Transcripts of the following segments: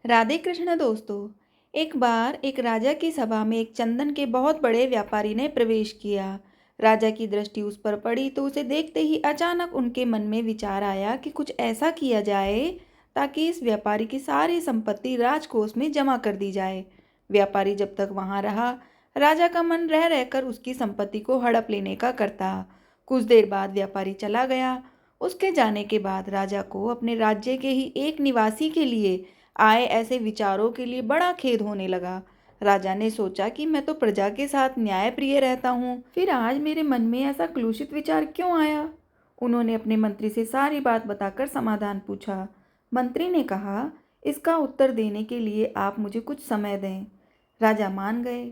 राधे कृष्ण दोस्तों। एक बार एक राजा की सभा में एक चंदन के बहुत बड़े व्यापारी ने प्रवेश किया। राजा की दृष्टि उस पर पड़ी तो उसे देखते ही अचानक उनके मन में विचार आया कि कुछ ऐसा किया जाए ताकि इस व्यापारी की सारी संपत्ति राजकोष में जमा कर दी जाए। व्यापारी जब तक वहां रहा, राजा का मन रह रहकर उसकी संपत्ति को हड़प लेने का करता। कुछ देर बाद व्यापारी चला गया। उसके जाने के बाद राजा को अपने राज्य के ही एक निवासी के लिए आए ऐसे विचारों के लिए बड़ा खेद होने लगा। राजा ने सोचा कि मैं तो प्रजा के साथ न्यायप्रिय रहता हूँ, फिर आज मेरे मन में ऐसा क्लूषित विचार क्यों आया। उन्होंने अपने मंत्री से सारी बात बताकर समाधान पूछा। मंत्री ने कहा, इसका उत्तर देने के लिए आप मुझे कुछ समय दें। राजा मान गए।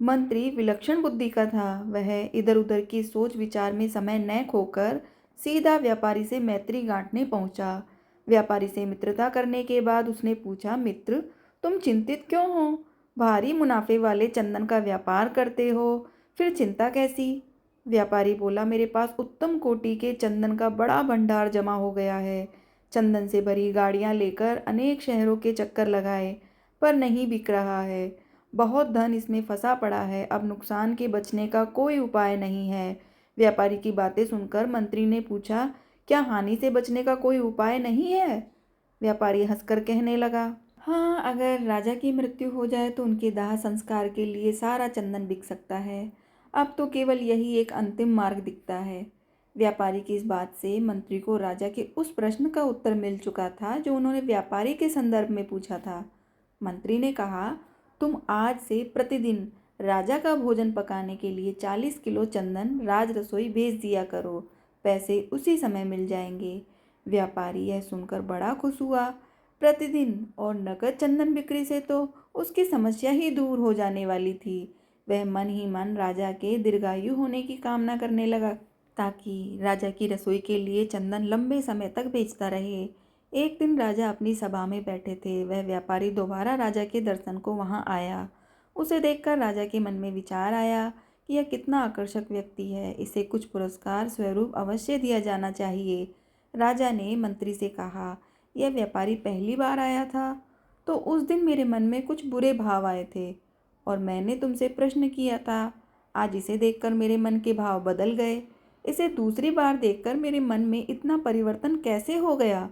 मंत्री विलक्षण बुद्धि का था। वह इधर उधर की सोच विचार में समय न खोकर सीधा व्यापारी से मैत्री गांठने पहुंचा। व्यापारी से मित्रता करने के बाद उसने पूछा, मित्र, तुम चिंतित क्यों हो? भारी मुनाफे वाले चंदन का व्यापार करते हो, फिर चिंता कैसी? व्यापारी बोला, मेरे पास उत्तम कोटि के चंदन का बड़ा भंडार जमा हो गया है। चंदन से भरी गाड़ियां लेकर अनेक शहरों के चक्कर लगाए, पर नहीं बिक रहा है। बहुत धन इसमें फंसा पड़ा है। अब नुकसान के बचने का कोई उपाय नहीं है। व्यापारी की बातें सुनकर मंत्री ने पूछा, क्या हानि से बचने का कोई उपाय नहीं है? व्यापारी हंसकर कहने लगा, हाँ, अगर राजा की मृत्यु हो जाए तो उनके दाह संस्कार के लिए सारा चंदन बिक सकता है। अब तो केवल यही एक अंतिम मार्ग दिखता है। व्यापारी की इस बात से मंत्री को राजा के उस प्रश्न का उत्तर मिल चुका था जो उन्होंने व्यापारी के संदर्भ में पूछा था। मंत्री ने कहा, तुम आज से प्रतिदिन राजा का भोजन पकाने के लिए 40 किलो चंदन राज रसोई भेज दिया करो। पैसे उसी समय मिल जाएंगे। व्यापारी यह सुनकर बड़ा खुश हुआ। प्रतिदिन और नकद चंदन बिक्री से तो उसकी समस्या ही दूर हो जाने वाली थी। वह मन ही मन राजा के दीर्घायु होने की कामना करने लगा ताकि राजा की रसोई के लिए चंदन लंबे समय तक बेचता रहे। एक दिन राजा अपनी सभा में बैठे थे। वह व्यापारी दोबारा राजा के दर्शन को वहां आया। उसे देखकर राजा के मन में विचार आया कि यह कितना आकर्षक व्यक्ति है। इसे कुछ पुरस्कार स्वरूप अवश्य दिया जाना चाहिए। राजा ने मंत्री से कहा, यह व्यापारी पहली बार आया था तो उस दिन मेरे मन में कुछ बुरे भाव आए थे और मैंने तुमसे प्रश्न किया था। आज इसे देखकर मेरे मन के भाव बदल गए। इसे दूसरी बार देखकर मेरे मन में इतना परिवर्तन कैसे हो गया?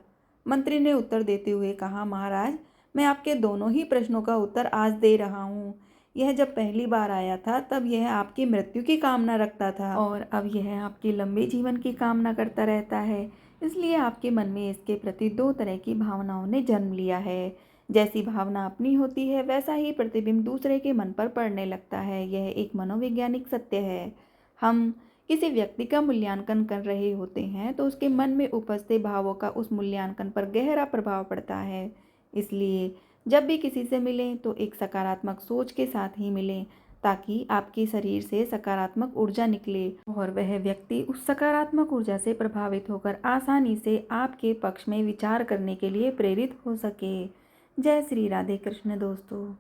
मंत्री ने उत्तर देते हुए कहा, महाराज, मैं आपके दोनों ही प्रश्नों का उत्तर आज दे रहा हूँ। यह जब पहली बार आया था तब यह आपकी मृत्यु की कामना रखता था और अब यह आपके लंबे जीवन की कामना करता रहता है। इसलिए आपके मन में इसके प्रति दो तरह की भावनाओं ने जन्म लिया है। जैसी भावना अपनी होती है वैसा ही प्रतिबिंब दूसरे के मन पर पड़ने लगता है। यह एक मनोवैज्ञानिक सत्य है। हम किसी व्यक्ति का मूल्यांकन कर रहे होते हैं तो उसके मन में उपजते भावों का उस मूल्यांकन पर गहरा प्रभाव पड़ता है। इसलिए जब भी किसी से मिलें तो एक सकारात्मक सोच के साथ ही मिलें ताकि आपके शरीर से सकारात्मक ऊर्जा निकले और वह व्यक्ति उस सकारात्मक ऊर्जा से प्रभावित होकर आसानी से आपके पक्ष में विचार करने के लिए प्रेरित हो सके। जय श्री राधे कृष्ण दोस्तों।